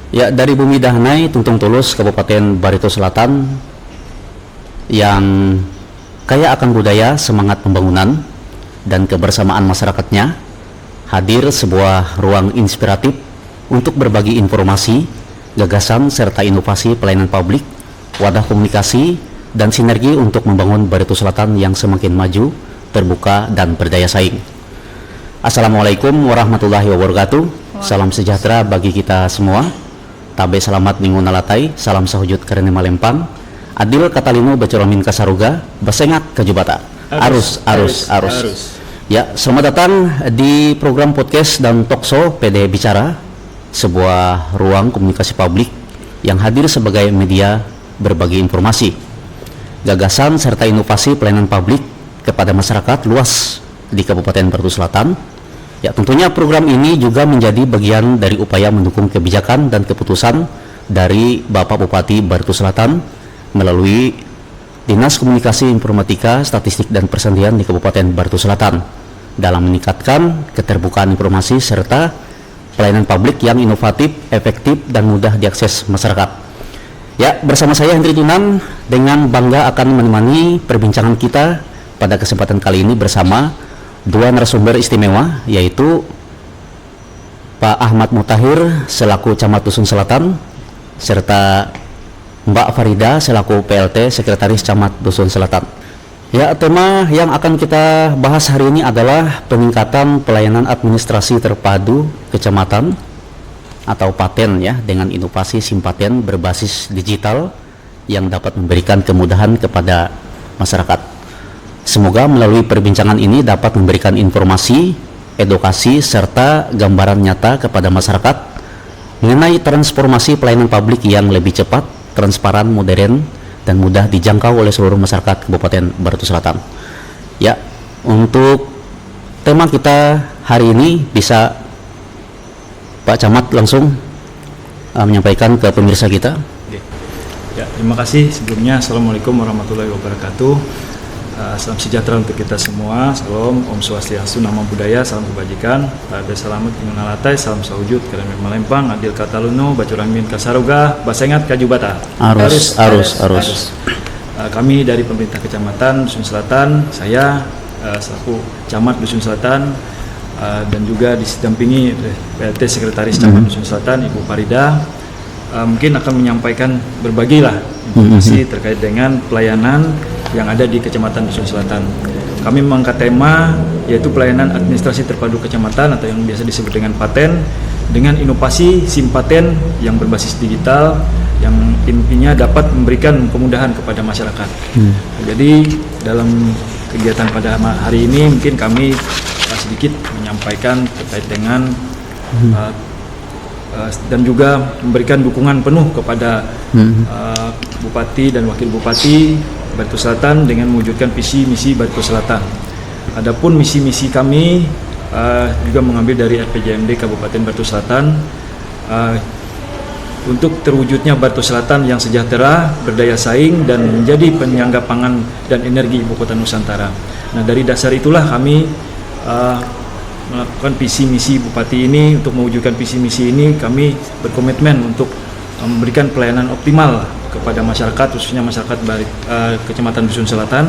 Ya, dari Bumi Dahanai, Tungtung Tulus, Kabupaten Barito Selatan, yang kaya akan budaya, semangat pembangunan, dan kebersamaan masyarakatnya, hadir sebuah ruang inspiratif untuk berbagi informasi, gagasan, serta inovasi pelayanan publik, wadah komunikasi, dan sinergi untuk membangun Barito Selatan yang semakin maju, terbuka, dan berdaya saing. Assalamualaikum warahmatullahi wabarakatuh. Salam sejahtera bagi kita semua. Tabe selamat minggu nalatai, salam sahujud karena malempang, adil katalino bacoromin kasaruga, basengak kajubata, arus. Ya, selamat datang di program podcast dan talkshow PD Bicara, sebuah ruang komunikasi publik yang hadir sebagai media berbagi informasi, gagasan serta inovasi pelayanan publik kepada masyarakat luas di Kabupaten Barito Selatan. Ya, tentunya program ini juga menjadi bagian dari upaya mendukung kebijakan dan keputusan dari Bapak Bupati Barito Selatan melalui Dinas Komunikasi Informatika, Statistik dan Persandian di Kabupaten Barito Selatan dalam meningkatkan keterbukaan informasi serta pelayanan publik yang inovatif, efektif, dan mudah diakses masyarakat. Ya, bersama saya Hendri Tunan dengan bangga akan menemani perbincangan kita pada kesempatan kali ini bersama dua narasumber istimewa, yaitu Pak Ahmad Mutahir selaku Camat Dusun Selatan serta Mbak Farida selaku PLT Sekretaris Camat Dusun Selatan. Ya, tema yang akan kita bahas hari ini adalah peningkatan pelayanan administrasi terpadu kecamatan atau PATEN, ya, dengan inovasi SIMPATEN berbasis digital yang dapat memberikan kemudahan kepada masyarakat. Semoga melalui perbincangan ini dapat memberikan informasi, edukasi, serta gambaran nyata kepada masyarakat mengenai transformasi pelayanan publik yang lebih cepat, transparan, modern, dan mudah dijangkau oleh seluruh masyarakat Kabupaten Barito Selatan. Ya, untuk tema kita hari ini bisa Pak Camat langsung menyampaikan ke pemirsa kita. Ya, terima kasih sebelumnya. Assalamualaikum warahmatullahi wabarakatuh. Salam sejahtera untuk kita semua. Salam, Om Swastiastu, Namo Buddhaya, salam kebajikan. Tabe selamat menalatai, salam sahujud karena malempang, adil kataluno, bacuramin kasaruga, basengat kajubata. Arus. Kami dari pemerintah kecamatan Dusun Selatan, saya selaku Camat Dusun Selatan, dan juga didampingi PLT Sekretaris Camat Dusun Selatan, Ibu Farida, mungkin akan menyampaikan berbagilah informasi terkait dengan pelayanan yang ada di Kecamatan Dusun Selatan. Kami mengangkat tema yaitu pelayanan administrasi terpadu kecamatan atau yang biasa disebut dengan PATEN, dengan inovasi SIMPATEN yang berbasis digital yang intinya dapat memberikan kemudahan kepada masyarakat. Jadi dalam kegiatan pada hari ini mungkin kami sedikit menyampaikan terkait dengan dan juga memberikan dukungan penuh kepada Bupati dan Wakil Bupati Barito Selatan dengan mewujudkan visi misi Barito Selatan. Adapun misi-misi kami juga mengambil dari RPJMD Kabupaten Barito Selatan untuk terwujudnya Barito Selatan yang sejahtera, berdaya saing, dan menjadi penyangga pangan dan energi Ibu Kota Nusantara. Nah, dari dasar itulah kami melakukan visi misi Bupati ini. Untuk mewujudkan visi misi ini kami berkomitmen untuk memberikan pelayanan optimal kepada masyarakat, khususnya masyarakat Kecamatan Dusun Selatan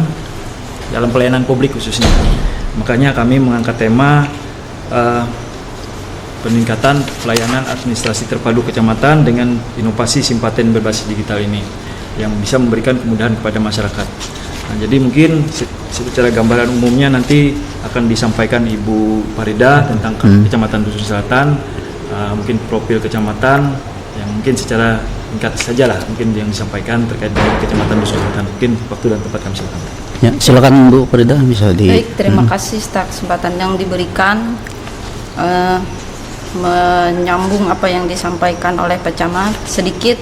dalam pelayanan publik khususnya. Makanya kami mengangkat tema peningkatan pelayanan administrasi terpadu kecamatan dengan inovasi SIMPATEN berbasis digital ini yang bisa memberikan kemudahan kepada masyarakat. Nah, jadi mungkin secara gambaran umumnya nanti akan disampaikan Ibu Farida tentang Kecamatan Dusun Selatan, mungkin profil kecamatan yang mungkin secara singkat sajalah mungkin yang disampaikan terkait dengan Kecamatan Dusun Selatan. Mungkin waktu dan tempat kami silakan. Ya, silakan Bu Farida bisa di. Baik, terima kasih atas kesempatan yang diberikan. eh, menyambung apa yang disampaikan oleh Pak Camat, sedikit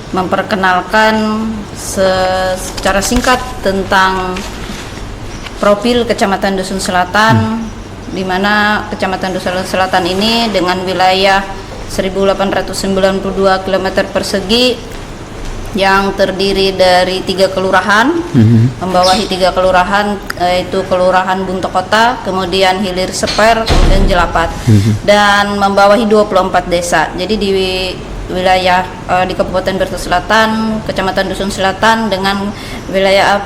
memperkenalkan secara singkat tentang profil Kecamatan Dusun Selatan, di mana Kecamatan Dusun Selatan ini dengan wilayah 1892 km persegi yang terdiri dari 3 kelurahan, membawahi 3 kelurahan, yaitu Kelurahan Buntok Kota, kemudian Hilir Seper, kemudian Jelapat, dan membawahi 24 desa. Jadi di wilayah di Kabupaten Barito Selatan, Kecamatan Dusun Selatan dengan wilayah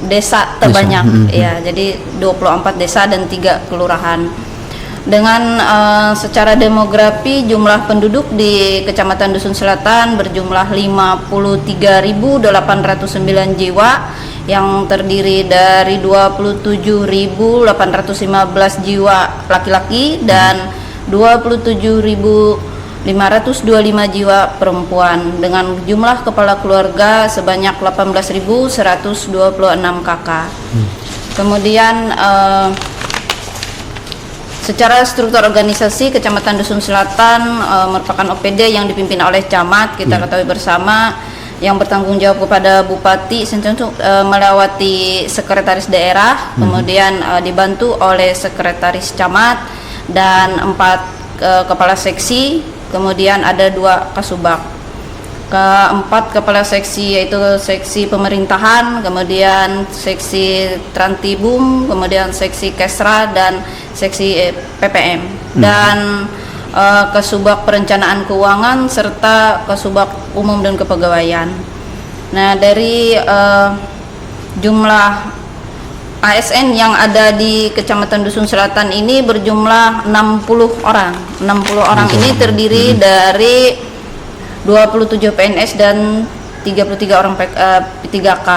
desa terbanyak, ya, jadi 24 desa dan 3 kelurahan. Dengan secara demografi, jumlah penduduk di Kecamatan Dusun Selatan berjumlah 53.809 jiwa, yang terdiri dari 27.815 jiwa laki-laki dan 27.525 jiwa perempuan, dengan jumlah kepala keluarga sebanyak 18.126 kakak. Kemudian secara struktur organisasi, Kecamatan Dusun Selatan merupakan OPD yang dipimpin oleh camat. Kita ketahui bersama, yang bertanggung jawab kepada Bupati untuk melewati sekretaris daerah, kemudian dibantu oleh sekretaris camat dan 4 kepala seksi, kemudian ada 2 kasubag. Keempat kepala seksi yaitu seksi pemerintahan, kemudian seksi Trantibum, kemudian seksi Kesra dan seksi PPM, dan kasubag perencanaan keuangan serta kasubag umum dan kepegawaian. Nah, dari jumlah ASN yang ada di Kecamatan Dusun Selatan ini berjumlah 60 orang. 60 orang ini terdiri dari 27 PNS dan 33 orang P3K.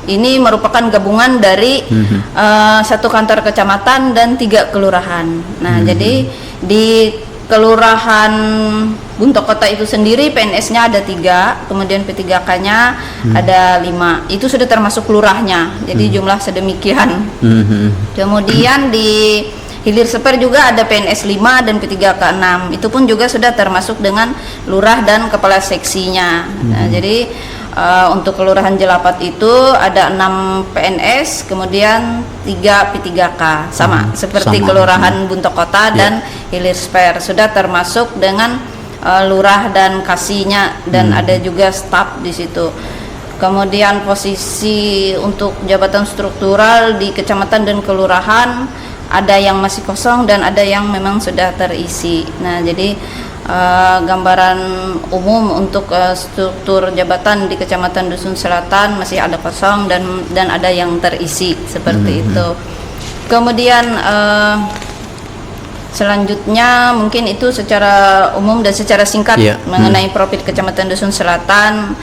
Ini merupakan gabungan dari 1 kantor kecamatan dan 3 kelurahan. Nah, jadi di Kelurahan Buntok Kota itu sendiri PNS-nya ada 3, kemudian P3K-nya ada 5. Itu sudah termasuk lurahnya. Jadi jumlah sedemikian. Kemudian di Hilir Seper juga ada PNS 5 dan P3K 6. Itu pun juga sudah termasuk dengan lurah dan kepala seksinya. Nah, jadi untuk Kelurahan Jelapat itu ada 6 PNS, kemudian 3 P3K, sama seperti sama. Kelurahan Buntok Kota dan Hilir Seper, sudah termasuk dengan lurah dan kasihnya, dan ada juga staf di situ. Kemudian posisi untuk jabatan struktural di kecamatan dan kelurahan ada yang masih kosong dan ada yang memang sudah terisi. Nah, jadi gambaran umum untuk struktur jabatan di Kecamatan Dusun Selatan masih ada kosong dan ada yang terisi seperti itu. Kemudian selanjutnya mungkin itu secara umum dan secara singkat mengenai profil Kecamatan Dusun Selatan.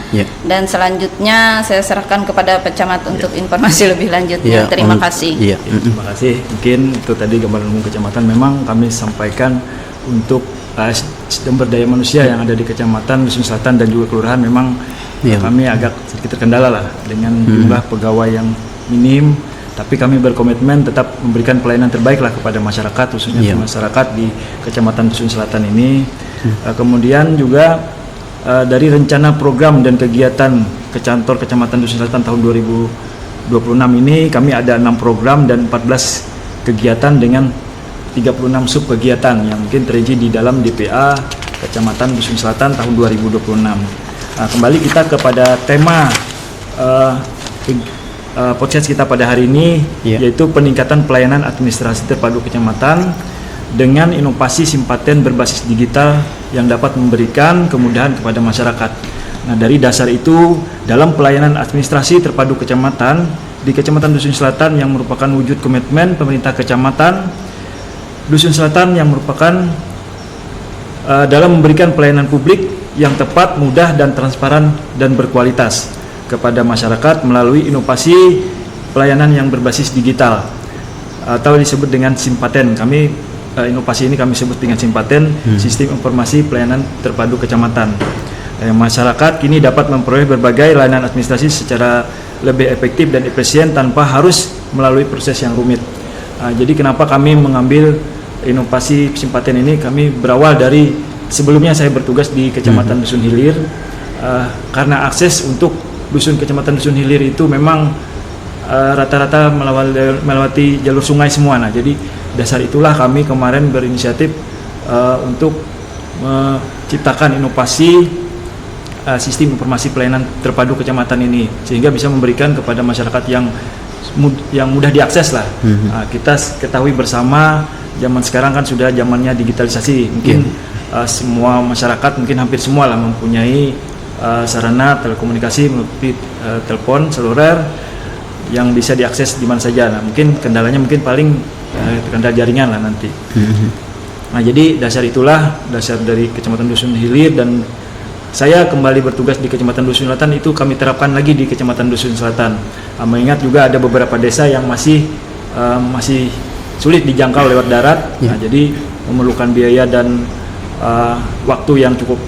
Dan selanjutnya saya serahkan kepada Pak Camat untuk informasi lebih lanjutnya. Terima kasih. Terima kasih. Mungkin itu tadi gambaran umum kecamatan. Memang kami sampaikan untuk sumber daya manusia yang ada di Kecamatan Dusun Selatan dan juga kelurahan, memang kami agak sedikit terkendala lah dengan jumlah pegawai yang minim, tapi kami berkomitmen tetap memberikan pelayanan terbaik lah kepada masyarakat, khususnya masyarakat di Kecamatan Dusun Selatan ini. Kemudian juga dari rencana program dan kegiatan Kantor Kecamatan Dusun Selatan tahun 2026 ini, kami ada 6 program dan 14 kegiatan dengan 36 sub kegiatan yang mungkin terjadi di dalam DPA Kecamatan Dusun Selatan tahun 2026. Kembali kita kepada tema podcast kita pada hari ini, yaitu peningkatan pelayanan administrasi terpadu kecamatan dengan inovasi simpaten berbasis digital yang dapat memberikan kemudahan kepada masyarakat. Nah, dari dasar itu, dalam pelayanan administrasi terpadu kecamatan di Kecamatan Dusun Selatan yang merupakan wujud komitmen pemerintah Kecamatan Dusun Selatan yang merupakan dalam memberikan pelayanan publik yang tepat, mudah, dan transparan dan berkualitas kepada masyarakat melalui inovasi pelayanan yang berbasis digital atau disebut dengan Simpaten. Inovasi ini kami sebut dengan Simpaten, Sistem Informasi Pelayanan Terpadu Kecamatan. Masyarakat kini dapat memperoleh berbagai layanan administrasi secara lebih efektif dan efisien tanpa harus melalui proses yang rumit. Jadi kenapa kami mengambil inovasi SIM paten ini kami berawal dari sebelumnya saya bertugas di Kecamatan Dusun Hilir, karena akses untuk Kecamatan Dusun Hilir itu memang rata-rata melewati jalur sungai semua. Nah, jadi dasar itulah kami kemarin berinisiatif untuk menciptakan inovasi sistem informasi pelayanan terpadu kecamatan ini, sehingga bisa memberikan kepada masyarakat yang mudah diakses lah. Kita ketahui bersama zaman sekarang kan sudah zamannya digitalisasi, mungkin semua masyarakat, mungkin hampir semua lah mempunyai sarana telekomunikasi melalui telepon seluler yang bisa diakses di mana saja. Nah, mungkin kendalanya paling kendala jaringan lah nanti. Nah, jadi dasar dari Kecamatan Dusun Hilir, dan saya kembali bertugas di Kecamatan Dusun Selatan itu kami terapkan lagi di Kecamatan Dusun Selatan. Mengingat juga ada beberapa desa yang masih sulit dijangkau lewat darat. Nah, jadi memerlukan biaya dan waktu yang cukup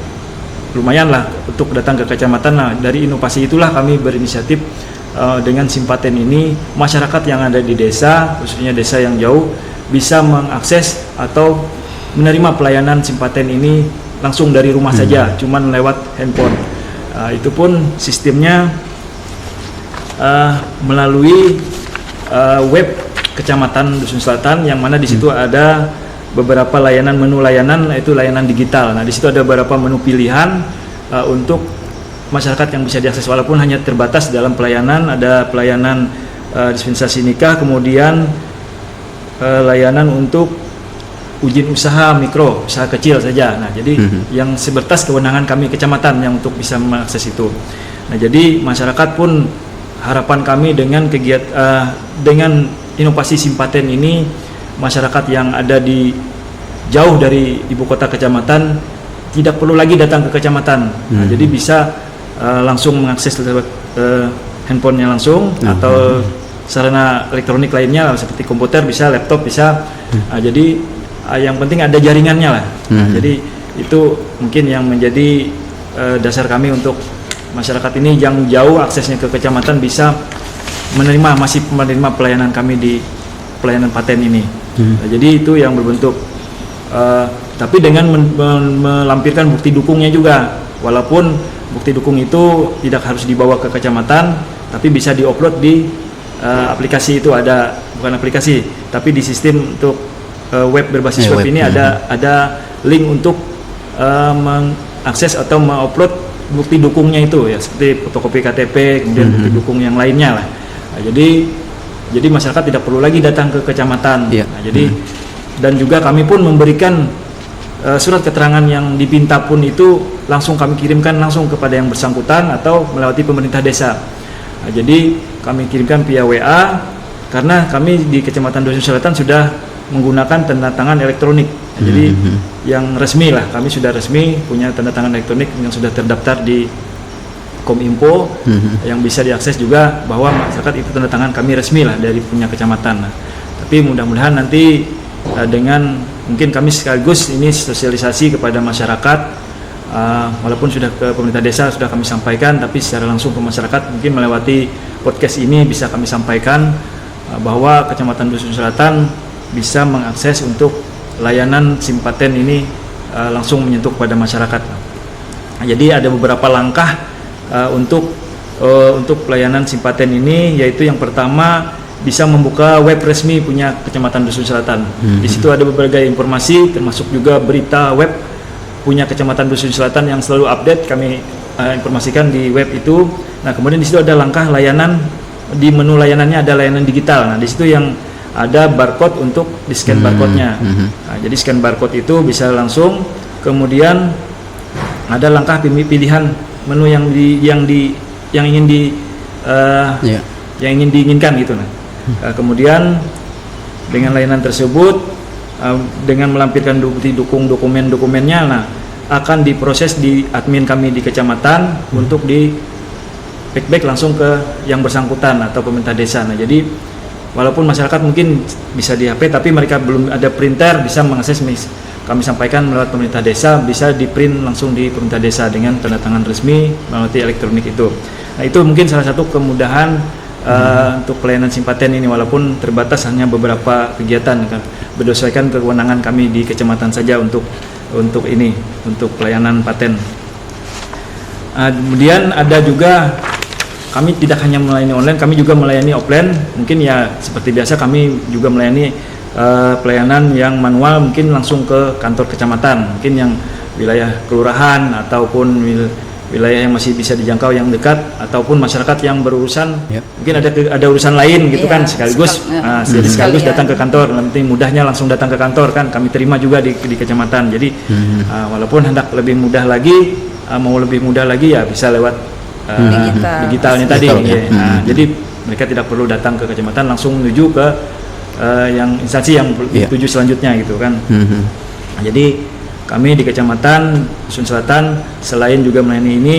lumayan lah untuk datang ke kecamatan. Nah, dari inovasi itulah kami berinisiatif dengan SIM paten ini, masyarakat yang ada di desa, khususnya desa yang jauh, bisa mengakses atau menerima pelayanan SIM paten ini langsung dari rumah saja, cuman lewat handphone. Itu pun sistemnya melalui web Kecamatan Dusun Selatan, yang mana di situ ada beberapa menu layanan, yaitu layanan digital. Nah, di situ ada beberapa menu pilihan untuk masyarakat yang bisa diakses, walaupun hanya terbatas dalam pelayanan. Ada pelayanan dispensasi nikah, kemudian layanan untuk izin usaha mikro, usaha kecil saja. Nah, jadi yang sebatas kewenangan kami kecamatan yang untuk bisa mengakses itu. Nah, jadi masyarakat pun harapan kami dengan dengan inovasi SIM paten ini, masyarakat yang ada jauh dari ibu kota kecamatan tidak perlu lagi datang ke kecamatan. Nah, jadi bisa langsung mengakses lewat handphonenya langsung, atau sarana elektronik lainnya seperti komputer bisa, laptop bisa. Jadi yang penting ada jaringannya lah. Jadi itu mungkin yang menjadi dasar kami untuk masyarakat ini yang jauh aksesnya ke kecamatan bisa masih menerima pelayanan kami di pelayanan paten ini. Nah, jadi itu yang berbentuk tapi dengan melampirkan bukti dukungnya juga, walaupun bukti dukung itu tidak harus dibawa ke kecamatan, tapi bisa diupload di aplikasi. Itu ada, bukan aplikasi, tapi di sistem untuk web berbasis web ini ada link untuk mengakses atau mengupload bukti dukungnya itu, ya, seperti fotokopi KTP, kemudian bukti dukung yang lainnya lah. Nah, jadi masyarakat tidak perlu lagi datang ke kecamatan. Nah, jadi dan juga kami pun memberikan surat keterangan yang dipinta pun itu langsung kami kirimkan langsung kepada yang bersangkutan atau melewati pemerintah desa. Nah, jadi kami kirimkan via WA, karena kami di Kecamatan Dusun Selatan sudah menggunakan tanda tangan elektronik. Nah, jadi yang resmi lah, kami sudah resmi punya tanda tangan elektronik yang sudah terdaftar di Kominfo, yang bisa diakses juga, bahwa masyarakat itu tanda tangan kami resmi lah dari punya kecamatan. Nah, tapi mudah-mudahan nanti dengan mungkin kami sekaligus ini sosialisasi kepada masyarakat, walaupun sudah ke pemerintah desa sudah kami sampaikan, tapi secara langsung ke masyarakat mungkin melewati podcast ini bisa kami sampaikan bahwa Kecamatan Dusun Selatan bisa mengakses untuk layanan SIM paten ini langsung menyentuh kepada masyarakat. Nah, jadi ada beberapa langkah untuk pelayanan SIM paten ini, yaitu yang pertama bisa membuka web resmi punya Kecamatan Dusun Selatan. Di situ ada berbagai informasi, termasuk juga berita web punya Kecamatan Dusun Selatan yang selalu update, kami informasikan di web itu. Nah, kemudian di situ ada langkah layanan, di menu layanannya ada layanan digital. Nah, di situ yang ada barcode untuk di-scan barcode-nya. Nah, jadi scan barcode itu bisa langsung, kemudian ada langkah pilihan menu yang ingin diinginkan gitu. Nah, kemudian dengan layanan tersebut, dengan melampirkan bukti dukung dokumennya, nah akan diproses di admin kami di kecamatan untuk di back langsung ke yang bersangkutan atau pemerintah desa. Nah, jadi walaupun masyarakat mungkin bisa di HP, tapi mereka belum ada printer, bisa mengakses, kami sampaikan melalui pemerintah desa, bisa di print langsung di pemerintah desa dengan tanda tangan resmi melalui elektronik itu. Nah, itu mungkin salah satu kemudahan untuk pelayanan simpaten ini, walaupun terbatas hanya beberapa kegiatan kan, berdasarkan kewenangan kami di kecamatan saja untuk ini, untuk pelayanan paten. Kemudian ada juga kami tidak hanya melayani online, kami juga melayani offline. Mungkin ya seperti biasa kami juga melayani pelayanan yang manual, mungkin langsung ke kantor kecamatan, mungkin yang wilayah kelurahan ataupun wilayah yang masih bisa dijangkau yang dekat, ataupun masyarakat yang berurusan, mungkin ada urusan lain gitu kan, sekaligus sekaligus datang ke kantor. Nanti mudahnya langsung datang ke kantor kan, kami terima juga di kecamatan. Jadi walaupun hendak lebih mudah lagi, mau lebih mudah lagi ya bisa lewat digitalnya tadi. Jadi mereka tidak perlu datang ke kecamatan, langsung menuju ke yang instansi yang dituju selanjutnya gitu kan. Jadi kami di Kecamatan Dusun Selatan selain juga melayani ini,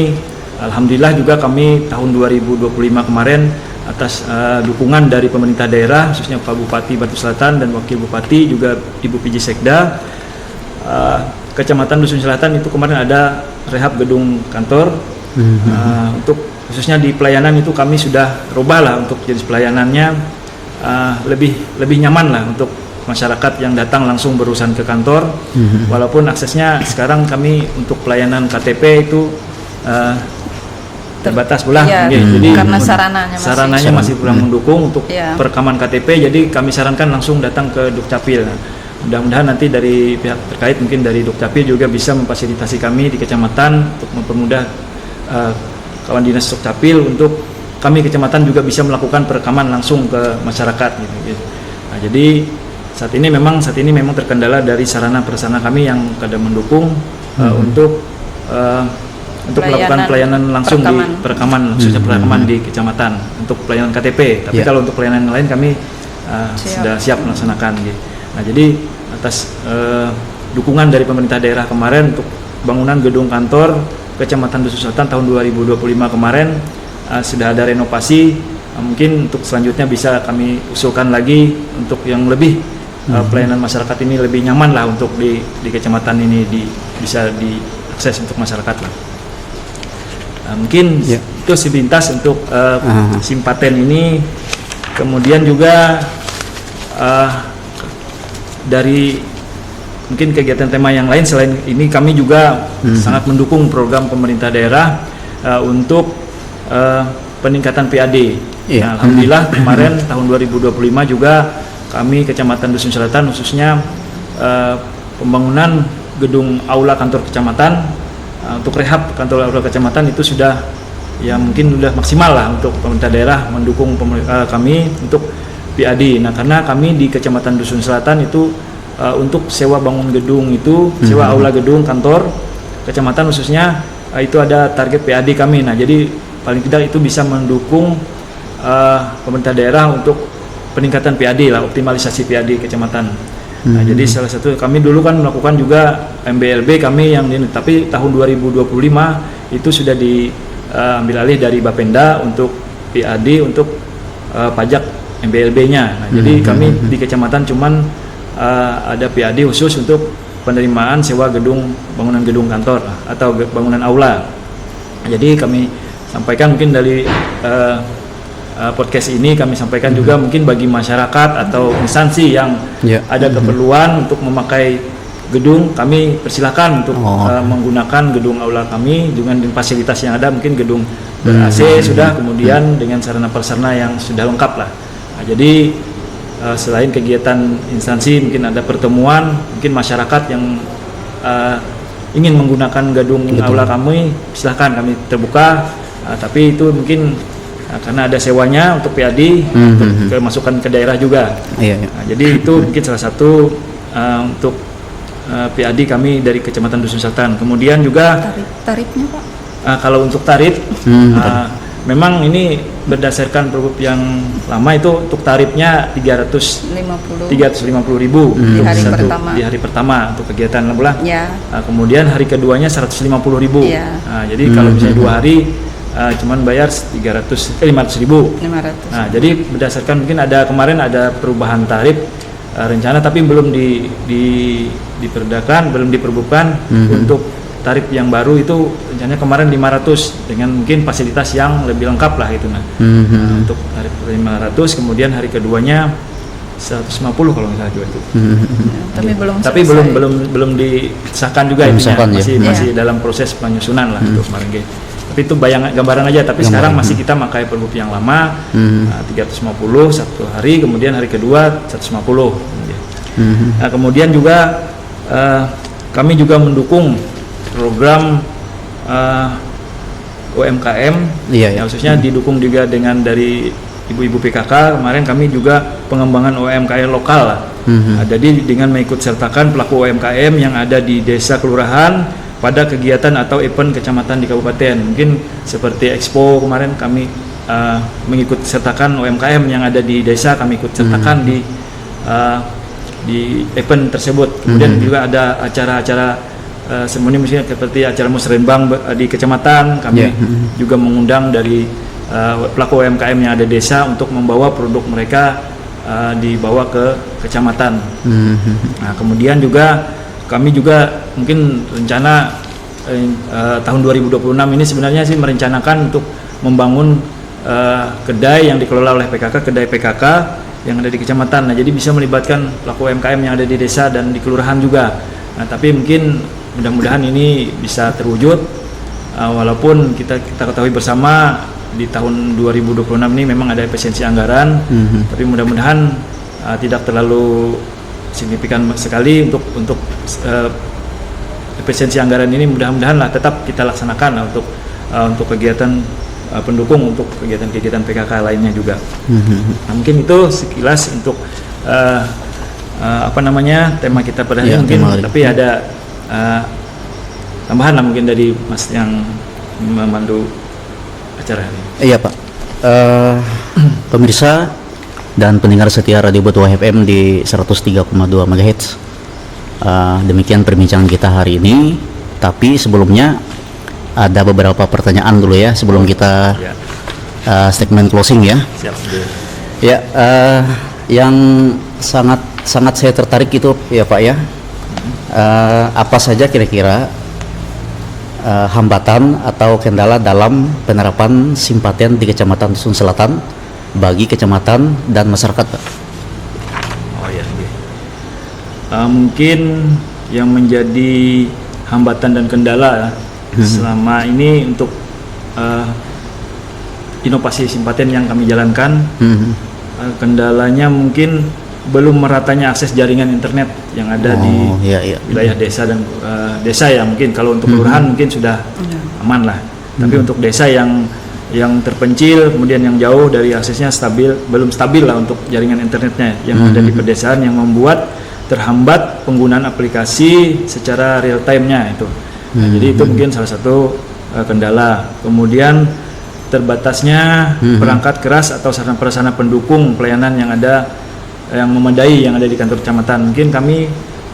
alhamdulillah juga kami tahun 2025 kemarin atas dukungan dari pemerintah daerah, khususnya Pak Bupati Batu Selatan dan Wakil Bupati juga Ibu PJ Sekda, Kecamatan Dusun Selatan itu kemarin ada rehab gedung kantor. Untuk khususnya di pelayanan itu kami sudah rubah lah untuk jenis pelayanannya, lebih nyaman lah untuk masyarakat yang datang langsung berurusan ke kantor. Walaupun aksesnya sekarang kami untuk pelayanan KTP itu terbatas pula, jadi karena sarananya masih kurang mendukung untuk perekaman KTP. Jadi kami sarankan langsung datang ke Dukcapil. Mudah-mudahan nanti dari pihak terkait, mungkin dari Dukcapil juga bisa memfasilitasi kami di kecamatan untuk mempermudah kawan dinas Dukcapil untuk kami kecamatan juga bisa melakukan perekaman langsung ke masyarakat gitu. Nah, jadi saat ini memang terkendala dari sarana prasarana kami yang kadang mendukung untuk melakukan pelayanan langsung di perekaman, khususnya perekaman di kecamatan untuk pelayanan KTP. Tapi kalau untuk pelayanan lain kami sudah siap melaksanakan gitu. Nah, jadi atas dukungan dari pemerintah daerah kemarin untuk bangunan gedung kantor Kecamatan Dusun Selatan tahun 2025 kemarin sudah ada renovasi. Mungkin untuk selanjutnya bisa kami usulkan lagi untuk yang lebih pelayanan masyarakat ini lebih nyaman lah untuk di kecamatan ini bisa diakses untuk masyarakat lah. Mungkin itu sepintas untuk simpaten ini. Kemudian juga dari mungkin kegiatan tema yang lain selain ini, kami juga sangat mendukung program pemerintah daerah untuk peningkatan PAD. Nah, alhamdulillah kemarin tahun 2025 juga kami Kecamatan Dusun Selatan khususnya pembangunan gedung aula kantor kecamatan, untuk rehab kantor aula kecamatan itu sudah mungkin sudah maksimal lah untuk pemerintah daerah mendukung kami untuk PAD. Nah, karena kami di Kecamatan Dusun Selatan itu untuk sewa bangun gedung itu, sewa aula gedung kantor kecamatan khususnya, itu ada target PAD kami. Nah, jadi paling tidak itu bisa mendukung pemerintah daerah untuk peningkatan PAD lah, optimalisasi PAD kecamatan. Nah, jadi salah satu kami dulu kan melakukan juga MBLB kami yang ini, tapi tahun 2025 itu sudah diambil alih dari Bapenda untuk PAD untuk pajak MBLB-nya. Nah, jadi kami di kecamatan cuman ada PAD khusus untuk penerimaan sewa bangunan gedung kantor atau bangunan aula. Jadi kami sampaikan mungkin dari podcast ini kami sampaikan juga mungkin bagi masyarakat atau instansi yang ada keperluan untuk memakai gedung, kami persilakan untuk menggunakan gedung aula kami dengan fasilitas yang ada, mungkin gedung ber-AC sudah, kemudian dengan sarana prasarana yang sudah lengkap lah. Nah, jadi selain kegiatan instansi, mungkin ada pertemuan, mungkin masyarakat yang ingin menggunakan gedung aula kami, silahkan, kami terbuka. Tapi itu mungkin karena ada sewanya untuk PAD, untuk kemasukan ke daerah juga. Nah, jadi itu mungkin salah satu untuk PAD kami dari Kecamatan Dusun Selatan. Kemudian juga tarifnya Pak? Kalau untuk tarif, memang ini berdasarkan pergub yang lama itu untuk tarifnya 350.000 di hari pertama untuk kegiatan lampulah. Kemudian hari keduanya 150.000. Jadi kalau misalnya 2 hari cuman bayar 500.000. Nah, jadi berdasarkan mungkin kemarin ada perubahan tarif rencana, tapi belum diperdakan, belum diperbukkan untuk tarif yang baru itu rencananya kemarin 500 dengan mungkin fasilitas yang lebih lengkap lah itu. Nah, untuk tarif 500, kemudian hari keduanya 150 kalau nggak salah juga itu. Tapi belum Tapi selesai. belum disahkan juga Belum itunya. disahkan, ya. Masih dalam proses penyusunan lah itu kemarin. Tapi itu gambaran aja. Tapi sekarang masih kita pakai pergub yang lama, 350 satu hari, kemudian hari kedua 150. Nah, kemudian juga kami juga mendukung program UMKM, Iya, iya. khususnya didukung juga dengan dari ibu-ibu PKK. Kemarin kami juga pengembangan UMKM lokal lah. Jadi dengan mengikut sertakan pelaku UMKM yang ada di desa kelurahan pada kegiatan atau event kecamatan di kabupaten. Mungkin seperti Expo kemarin kami mengikut sertakan UMKM yang ada di desa, kami ikut sertakan di event tersebut. Kemudian juga ada acara-acara seremoni misalnya seperti acara musrenbang di kecamatan. Kami juga mengundang dari pelaku UMKM yang ada di desa untuk membawa produk mereka dibawa ke kecamatan. Nah, kemudian juga kami juga mungkin rencana tahun 2026 ini sebenarnya sih merencanakan untuk membangun kedai yang dikelola oleh PKK, kedai PKK yang ada di kecamatan. Nah, jadi bisa melibatkan pelaku UMKM yang ada di desa dan di kelurahan juga. Nah, tapi mungkin mudah-mudahan ini bisa terwujud, walaupun kita ketahui bersama di tahun 2026 ini memang ada efisiensi anggaran, tapi mudah-mudahan tidak terlalu signifikan sekali untuk efisiensi anggaran ini. Mudah-mudahan lah tetap kita laksanakan lah untuk kegiatan pendukung untuk kegiatan-kegiatan PKK lainnya juga. Nah, mungkin itu sekilas untuk tema kita pada hari ini mungkin, tapi ada tambahan lah mungkin dari Mas yang memandu acara ini. Iya Pak. Pemirsa dan pendengar setia Radio Batuah FM di 103,2 MHz. Demikian perbincangan kita hari ini. Tapi sebelumnya ada beberapa pertanyaan dulu ya sebelum kita segmen closing ya. Siap. Ya, yang sangat saya tertarik itu ya Pak ya. Apa saja kira-kira hambatan atau kendala dalam penerapan SIM paten di Kecamatan Dusun Selatan bagi kecamatan dan masyarakat, Pak? Oh ya, mungkin yang menjadi hambatan dan kendala selama ini untuk inovasi SIM paten yang kami jalankan, kendalanya mungkin belum meratanya akses jaringan internet yang ada di wilayah desa dan desa ya. Mungkin kalau untuk kelurahan mungkin sudah aman lah, tapi untuk desa yang terpencil kemudian yang jauh dari aksesnya belum stabil lah untuk jaringan internetnya yang ada di pedesaan, yang membuat terhambat penggunaan aplikasi secara real time-nya itu. Nah, jadi itu mungkin salah satu kendala. Kemudian terbatasnya perangkat keras atau sarana-prasarana pendukung pelayanan yang memadai yang ada di kantor kecamatan. Mungkin kami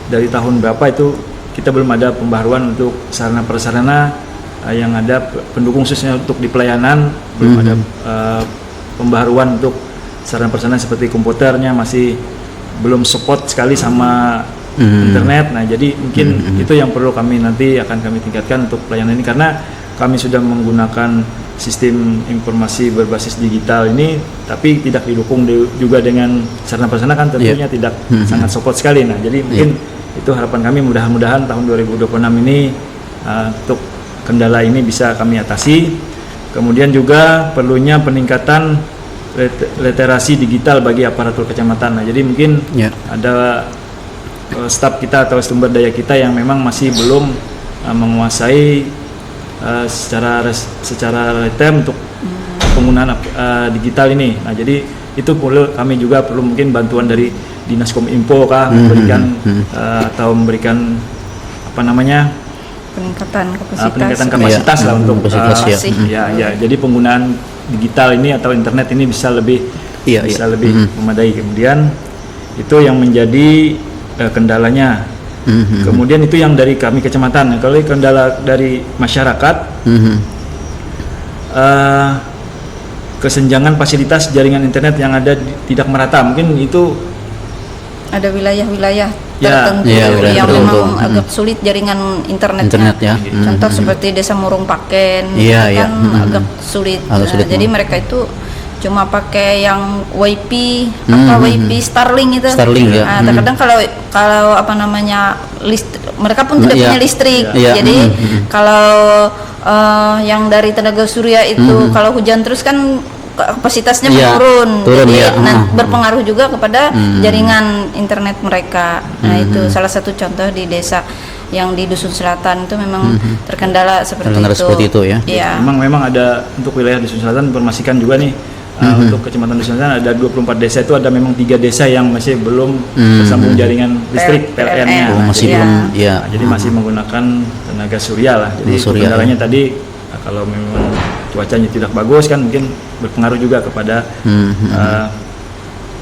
dari tahun berapa itu kita belum ada pembaharuan untuk sarana prasarana yang ada pendukung khususnya untuk di pelayanan, belum ada pembaharuan untuk sarana prasarana seperti komputernya masih belum support sekali sama internet. Nah, jadi mungkin itu yang perlu nanti akan kami tingkatkan untuk pelayanan ini, karena kami sudah menggunakan sistem informasi berbasis digital ini, tapi tidak didukung juga dengan sarana prasarana kan tentunya tidak sangat support sekali. Nah, jadi mungkin itu harapan kami, mudah-mudahan tahun 2026 ini untuk kendala ini bisa kami atasi. Kemudian juga perlunya peningkatan literasi digital bagi aparatur kecamatan. Nah, jadi mungkin ada staf kita atau sumber daya kita yang memang masih belum menguasai secara real time untuk penggunaan digital ini. Nah, jadi itu kami juga perlu mungkin bantuan dari Dinas Kominfo memberikan atau memberikan peningkatan kapasitas lah untuk jadi penggunaan digital ini atau internet ini bisa lebih memadai. Kemudian itu yang menjadi kendalanya. Kemudian itu yang dari kami kecamatan. Kalau kendala dari masyarakat, kesenjangan fasilitas jaringan internet yang ada tidak merata. Mungkin itu ada wilayah-wilayah tertentu Ya, wilayah yang tertentu. memang agak sulit jaringan internetnya. Internet ya. Contoh seperti Desa Murung Paken, Iya, itu iya. kan agak sulit. Agak sulit, Jadi mereka itu cuma pakai yang WiFi, WiFi Starlink itu. Starlink, ya. Nah, terkadang kalau apa namanya mereka pun tidak Iya. punya listrik. Iya. Jadi kalau yang dari tenaga surya itu kalau hujan terus kan kapasitasnya Iya, menurun. turun, Jadi ya. berpengaruh juga kepada jaringan internet mereka. Nah, itu salah satu contoh di desa yang di Dusun Selatan itu memang terkendala seperti Terkendala itu. seperti itu ya. Iya. Memang ada untuk wilayah Dusun Selatan informasikan juga nih untuk Kecamatan Dusun Selatan ada 24 desa itu ada memang 3 desa yang masih belum tersambung jaringan listrik PLN-nya. Oh, masih Iya. belum ya. Nah, jadi masih menggunakan tenaga surya lah. Jadi Tenaga surya, kendalanya tadi kalau memang cuacanya tidak bagus kan mungkin berpengaruh juga kepada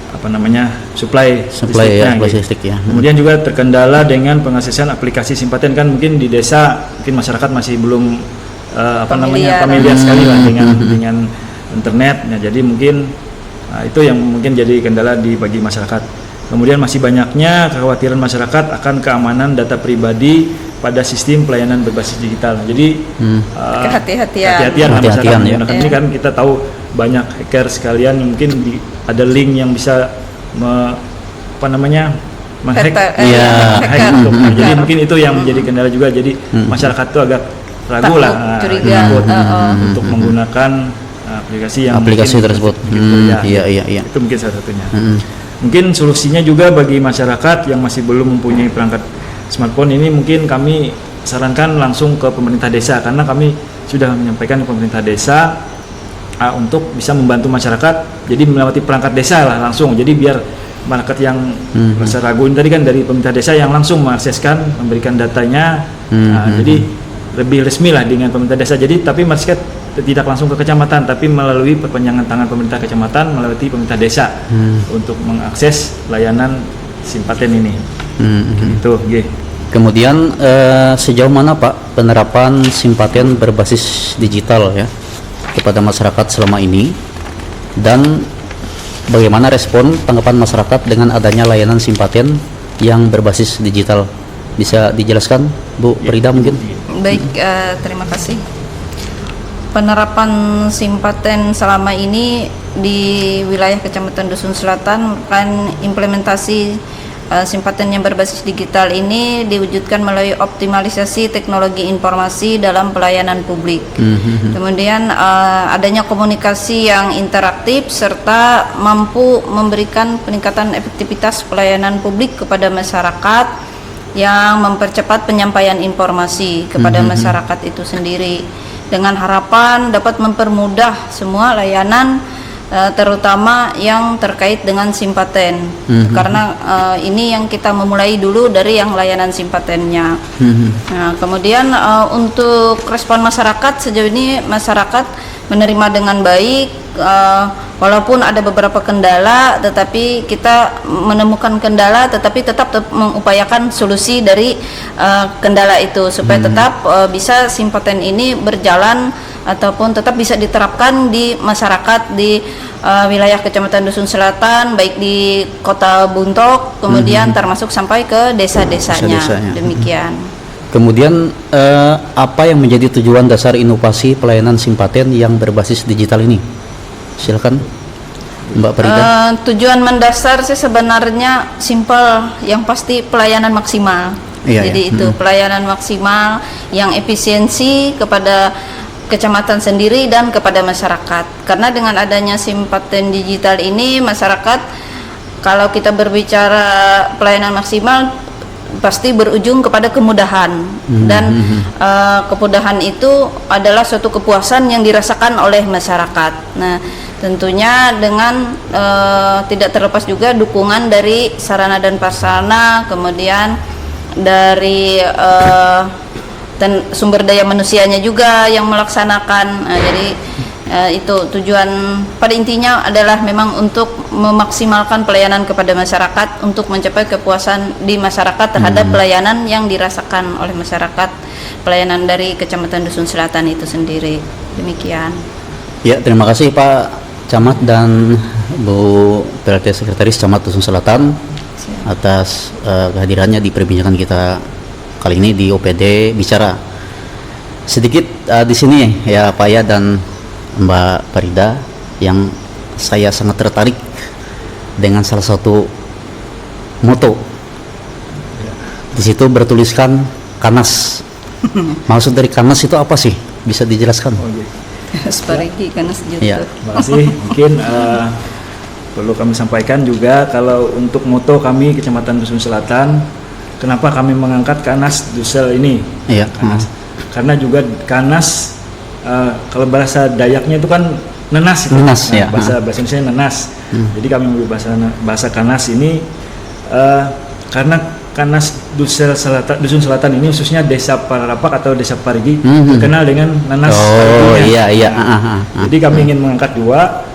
apa namanya supply Supply ya, listriknya, supply gitu. listrik ya. Kemudian juga terkendala dengan pengaksesan aplikasi Simpaten kan mungkin di desa mungkin masyarakat masih belum familiar sekali lah dengan internet. Nah, jadi mungkin itu yang mungkin jadi kendala bagi masyarakat. Kemudian masih banyaknya kekhawatiran masyarakat akan keamanan data pribadi pada sistem pelayanan berbasis digital. Jadi Kehati-hatian. kehati-hatian lah masyarakat Kehati-hatian, ya. menggunakan ini kan kita tahu banyak hacker sekalian yang mungkin ada link yang bisa menghack Iya. hacker. Jadi mungkin itu yang menjadi kendala juga. Jadi masyarakat itu agak ragu Takut, lah, curiga. takut untuk menggunakan aplikasi yang Aplikasi mungkin tersebut. gitu, ya. Iya. Itu mungkin salah satunya. Mungkin solusinya juga bagi masyarakat yang masih belum mempunyai perangkat smartphone ini mungkin kami sarankan langsung ke pemerintah desa karena kami sudah menyampaikan ke pemerintah desa untuk bisa membantu masyarakat jadi melewati perangkat desa lah langsung. Jadi biar masyarakat yang merasa ragu ini tadi kan dari pemerintah desa yang langsung mengakseskan memberikan datanya. Jadi lebih resmi lah dengan pemerintah desa. Jadi tapi masyarakat tidak langsung ke kecamatan tapi melalui perpanjangan tangan pemerintah kecamatan melalui pemerintah desa untuk mengakses layanan Simpaten ini. Gitu, G. Kemudian sejauh mana Pak penerapan Simpaten berbasis digital ya kepada masyarakat selama ini, dan bagaimana respon tanggapan masyarakat dengan adanya layanan Simpaten yang berbasis digital? Bisa dijelaskan Bu Farida mungkin? Baik, terima kasih. Penerapan Simpaten selama ini di wilayah Kecamatan Dusun Selatan kan implementasi Simpaten yang berbasis digital ini diwujudkan melalui optimalisasi teknologi informasi dalam pelayanan publik. Kemudian adanya komunikasi yang interaktif serta mampu memberikan peningkatan efektivitas pelayanan publik kepada masyarakat yang mempercepat penyampaian informasi kepada masyarakat itu sendiri dengan harapan dapat mempermudah semua layanan terutama yang terkait dengan Simpaten karena ini yang kita memulai dulu dari yang layanan Simpatennya. Nah, kemudian untuk respon masyarakat sejauh ini masyarakat menerima dengan baik walaupun ada beberapa kendala tetapi kita menemukan kendala tetapi tetap mengupayakan solusi dari kendala itu supaya tetap bisa Simpaten ini berjalan ataupun tetap bisa diterapkan di masyarakat di wilayah Kecamatan Dusun Selatan baik di Kota Buntok kemudian termasuk sampai ke desa-desanya. Desa-desanya. Demikian. Kemudian apa yang menjadi tujuan dasar inovasi pelayanan Simpaten yang berbasis digital ini? Silakan Mbak Farida. Tujuan mendasar sih sebenarnya simpel, yang pasti pelayanan maksimal. Iya, Jadi iya. itu pelayanan maksimal yang efisiensi kepada kecamatan sendiri dan kepada masyarakat. Karena dengan adanya Simpaten digital ini masyarakat kalau kita berbicara pelayanan maksimal pasti berujung kepada kemudahan dan kemudahan itu adalah suatu kepuasan yang dirasakan oleh masyarakat. Nah, tentunya dengan tidak terlepas juga dukungan dari sarana dan prasarana, kemudian dari sumber daya manusianya juga yang melaksanakan. Nah, jadi itu tujuan pada intinya adalah memang untuk memaksimalkan pelayanan kepada masyarakat untuk mencapai kepuasan di masyarakat terhadap pelayanan yang dirasakan oleh masyarakat, pelayanan dari Kecamatan Dusun Selatan itu sendiri. Demikian. Ya, terima kasih Pak Camat dan Bu PLT Sekretaris Camat Dusun Selatan atas kehadirannya di perbincangan kita kali ini di OPD Bicara. Sedikit di sini ya Pak Ya dan Mbak Farida, yang saya sangat tertarik dengan salah satu moto. Di situ bertuliskan Kanas. Maksud dari Kanas itu apa sih? Bisa dijelaskan? Oh, iya. Sparigi karena sejuta. Iya. Terima kasih. Mungkin perlu kami sampaikan juga kalau untuk moto kami Kecamatan Dusun Selatan, kenapa kami mengangkat Kanas Dusel ini? Iya. Kanas. Karena juga Kanas kalau bahasa Dayaknya itu kan nenas. Itu. Nenas, Nah, ya. bahasa Indonesia nenas. Jadi kami mengambil bahasa Kanas ini karena Kanas Dusun Selatan ini khususnya Desa Pararapak atau Desa Parigi terkenal dengan nanas Oh pariginya. iya. Jadi kami ingin mengangkat dua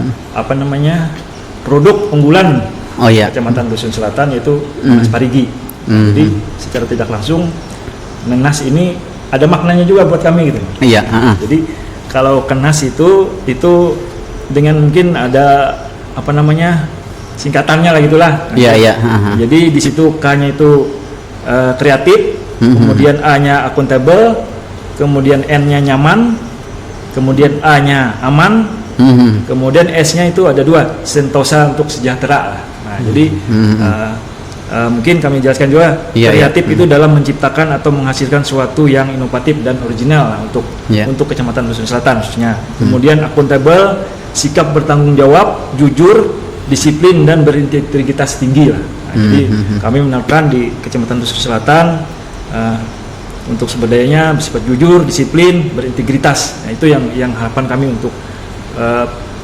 produk unggulan Oh iya. Kecamatan Dusun Selatan, yaitu nanas parigi. Jadi secara tidak langsung nanas ini ada maknanya juga buat kami gitu. Iya. Jadi kalau kenas itu dengan mungkin ada singkatannya lah gitulah. Iya. Jadi di situ K-nya itu kreatif, kemudian A-nya akuntabel, kemudian N-nya nyaman, kemudian A-nya aman, kemudian S-nya itu ada 2, sentosa untuk sejahtera. Nah, jadi mungkin kami jelaskan juga kreatif itu dalam menciptakan atau menghasilkan sesuatu yang inovatif dan original lah untuk Kecamatan Dusun Selatan khususnya. Kemudian akuntabel, sikap bertanggung jawab, jujur, disiplin dan berintegritas tinggi lah. Nah, jadi kami menerapkan di Kecamatan Dusun Selatan untuk sumber dayanya bersifat jujur, disiplin, berintegritas. Nah, itu yang harapan kami untuk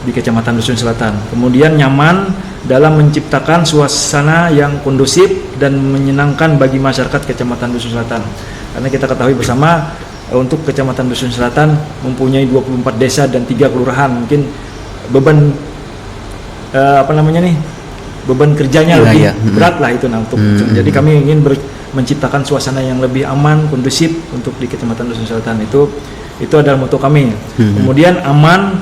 di Kecamatan Dusun Selatan. Kemudian nyaman dalam menciptakan suasana yang kondusif dan menyenangkan bagi masyarakat Kecamatan Dusun Selatan. Karena kita ketahui bersama untuk Kecamatan Dusun Selatan mempunyai 24 desa dan 3 kelurahan. Mungkin beban beban kerjanya lebih berat lah itu untuk jadi kami ingin menciptakan suasana yang lebih aman, kondusif untuk di Kecamatan Dusun Selatan. Itu adalah moto kami. Kemudian aman,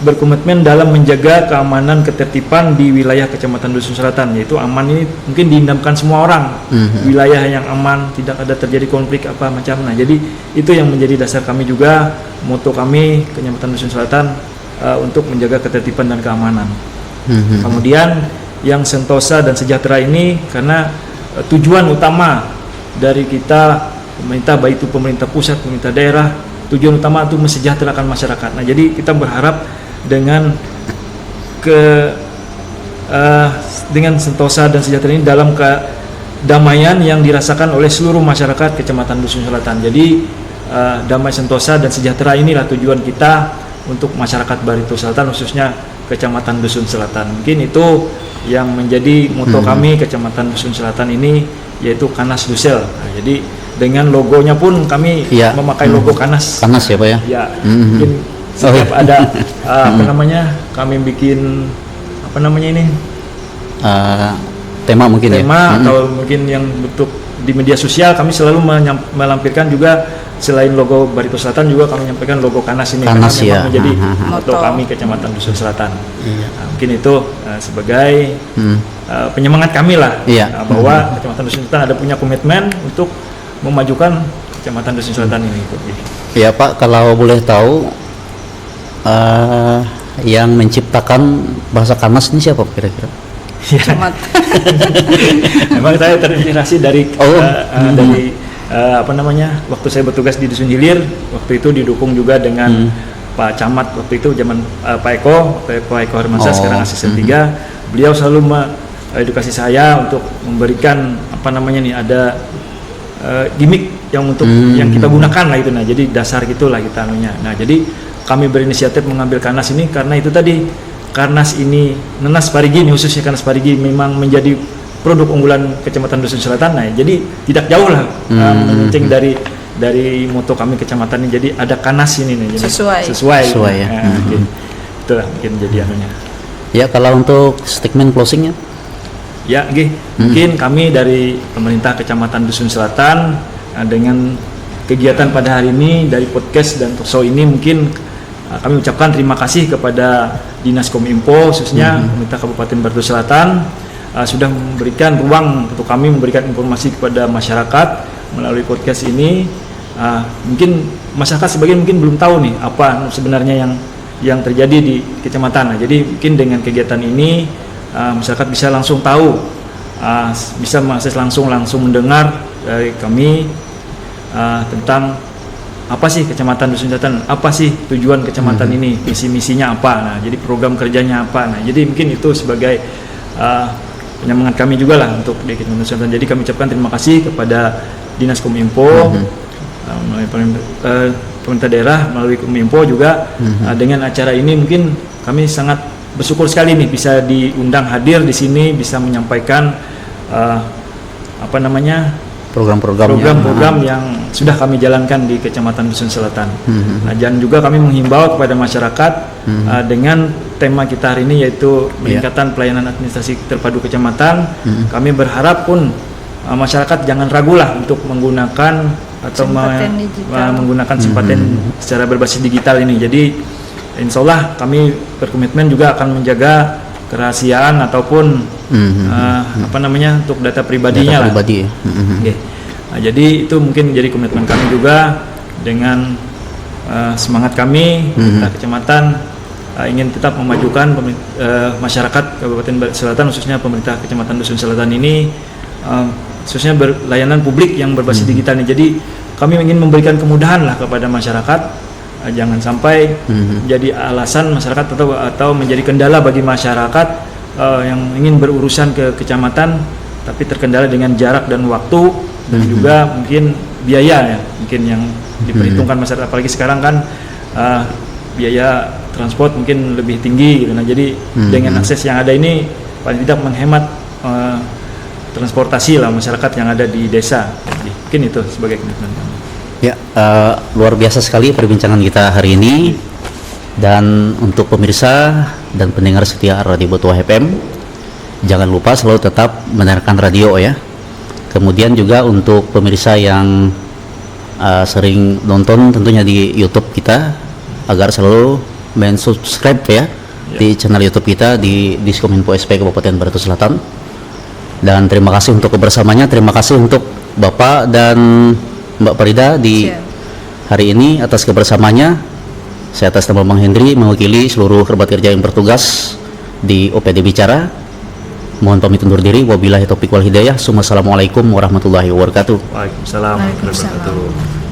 berkomitmen dalam menjaga keamanan ketertiban di wilayah Kecamatan Dusun Selatan, yaitu aman ini mungkin diindamkan semua orang. Wilayah yang aman, tidak ada terjadi konflik apa macam. Nah, jadi itu yang menjadi dasar kami juga, moto kami Kecamatan Dusun Selatan untuk menjaga ketertiban dan keamanan. Kemudian yang sentosa dan sejahtera ini karena tujuan utama dari kita pemerintah, baik itu pemerintah pusat, pemerintah daerah, tujuan utama itu mensejahterakan masyarakat. Nah, jadi kita berharap dengan dengan sentosa dan sejahtera ini dalam kedamaian yang dirasakan oleh seluruh masyarakat Kecamatan Dusun Selatan. Jadi damai, sentosa dan sejahtera inilah tujuan kita untuk masyarakat Barito Selatan, khususnya Kecamatan Dusun Selatan. Mungkin itu yang menjadi moto kami Kecamatan Dusun Selatan ini, yaitu Kanas Dusel. Nah, jadi dengan logonya pun kami memakai logo Kanas. Kanas ya Pak ya? Ya, mungkin setiap ada kami bikin tema mungkin tema atau mungkin yang bentuk di media sosial, kami selalu melampirkan juga selain logo Barito Selatan juga kami menyampaikan logo Kanas ini, Kanas karena memang menjadi moto kami Kecamatan Dusun Selatan. Nah, mungkin itu sebagai penyemangat kami lah, bahwa Kecamatan Dusun Selatan ada punya komitmen untuk memajukan Kecamatan Dusun Selatan ini. Ya Pak, kalau boleh tahu yang menciptakan bahasa Kanas ini siapa kira-kira? Camat. Memang saya terinspirasi dari waktu saya bertugas di Dusun Hilir, waktu itu didukung juga dengan Pak Camat waktu itu zaman Pak Eko Hermansyah, sekarang asisten 3. Beliau selalu edukasi saya untuk memberikan ada gimmick yang untuk yang kita gunakan lah itu. Nah, jadi dasar gitulah kita anunya. Nah, jadi kami berinisiatif mengambil Kanas ini karena itu tadi, Kanas ini nanas parigi ini, khususnya Kanas parigi memang menjadi produk unggulan Kecamatan Dusun Selatan. Nah, jadi tidak jauh lah menyincing dari moto kami kecamatan ini. Jadi ada Kanas ini nih. Sesuai ya. Itulah mungkin jadi anunya. Ya, kalau untuk statement closingnya? Ya, mungkin kami dari pemerintah Kecamatan Dusun Selatan dengan kegiatan pada hari ini dari podcast dan talk show ini, mungkin kami ucapkan terima kasih kepada Dinas Kominfo, khususnya pemerintah Kabupaten Barito Selatan, sudah memberikan ruang untuk kami memberikan informasi kepada masyarakat melalui podcast ini. Mungkin masyarakat sebagian mungkin belum tahu nih apa sebenarnya yang terjadi di kecamatan. Nah, jadi mungkin dengan kegiatan ini masyarakat bisa langsung tahu, bisa mengakses langsung mendengar dari kami tentang apa sih Kecamatan Dusun Selatan, apa sih tujuan kecamatan ini, misi-misinya apa. Nah, jadi program kerjanya apa. Nah, jadi mungkin itu sebagai penyemangat kami juga lah untuk di Kecamatan Dusun Selatan. Jadi kami ucapkan terima kasih kepada Dinas Kominfo, melalui pemerintah daerah, melalui Kominfo juga. Dengan acara ini mungkin kami sangat bersyukur sekali nih bisa diundang hadir di sini, bisa menyampaikan program-program yang sudah kami jalankan di Kecamatan Dusun Selatan. Nah, dan juga kami menghimbau kepada masyarakat dengan tema kita hari ini yaitu peningkatan pelayanan administrasi terpadu kecamatan. Kami berharap pun masyarakat jangan ragulah untuk menggunakan atau menggunakan simpaten secara berbasis digital ini. Jadi insya Allah kami berkomitmen juga akan menjaga kerahasiaan ataupun untuk data pribadinya lah. Pribadi. Okay. Nah, jadi itu mungkin jadi komitmen kami juga dengan semangat kami kita kecamatan ingin tetap memajukan masyarakat Kabupaten Selatan, khususnya pemerintah Kecamatan Dusun Selatan ini khususnya layanan publik yang berbasis digital ini. Jadi kami ingin memberikan kemudahan lah kepada masyarakat, jangan sampai jadi alasan masyarakat atau menjadi kendala bagi masyarakat yang ingin berurusan ke kecamatan tapi terkendala dengan jarak dan waktu dan juga mungkin biaya ya mungkin yang diperhitungkan masyarakat, apalagi sekarang kan biaya transport mungkin lebih tinggi gitu. Nah, jadi dengan akses yang ada ini paling tidak menghemat transportasi lah masyarakat yang ada di desa. Jadi, mungkin itu sebagai komitmen kami. Ya, luar biasa sekali perbincangan kita hari ini. Dan untuk pemirsa dan pendengar setia Radio Botuah FM, jangan lupa selalu tetap mendengarkan radio ya. Kemudian juga untuk pemirsa yang sering nonton tentunya di YouTube kita, agar selalu subscribe ya di channel YouTube kita di Diskominfo SP Kabupaten Barito Selatan. Dan terima kasih untuk kebersamaannya, terima kasih untuk Bapak dan Mbak Farida di hari ini atas kebersamaannya. Saya atas nama Bang Hendri mewakili seluruh kerabat kerja yang bertugas di OPD Bicara. Mohon pamit undur diri. Wabillahi taufiq wal hidayah. Assalamualaikum warahmatullahi wabarakatuh. Waalaikumsalam warahmatullahi wabarakatuh.